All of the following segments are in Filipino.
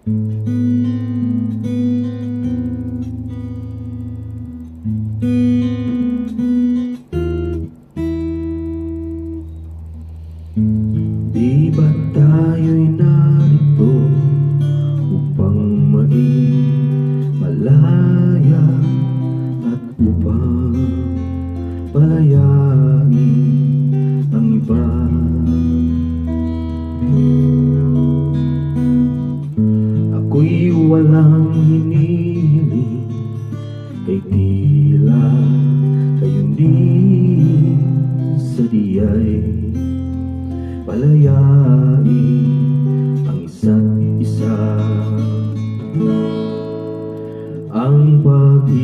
Di ba tayo'y narito upang maging malaya at upang palayain ang iba? Ako'y walang hinihiling, kay tila kayong din sa diyay palayain ang isa't isa. Ang pag-ibig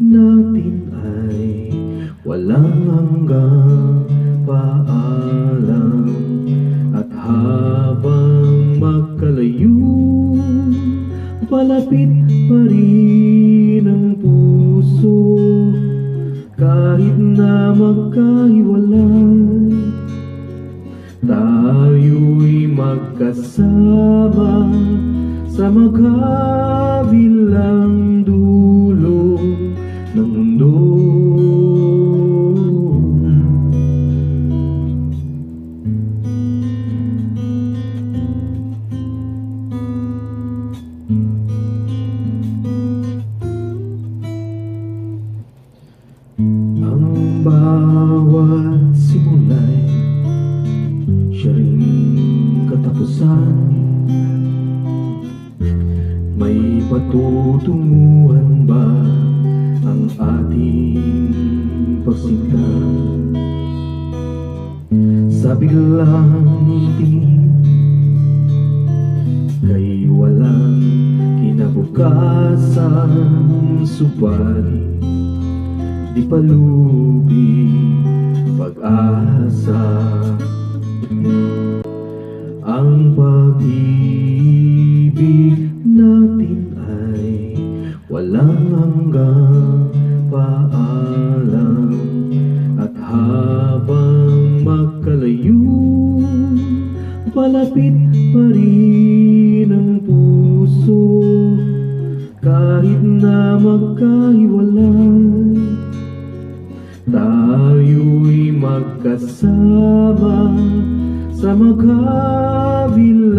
natin ay walang hanggang paalam, at habang magkalayo, palapit pa rin ang puso. Kahit na magkahiwalay, tayo'y magkasama sa magkabilang dulo ng mundo. Ang bawat simula'y siya rin katapusan. May patutunguhan ba ang ating pagsinta? Sa biglang tingin, kay walang kinabukasan, subalit di palugi pag-asa. Ang pag-ibig natin ay walang hanggang paalam, at habang magkalayo, palapit pa rin ang puso. Kahit na magkahiwalay, tayo'y magkasama sa magkabilang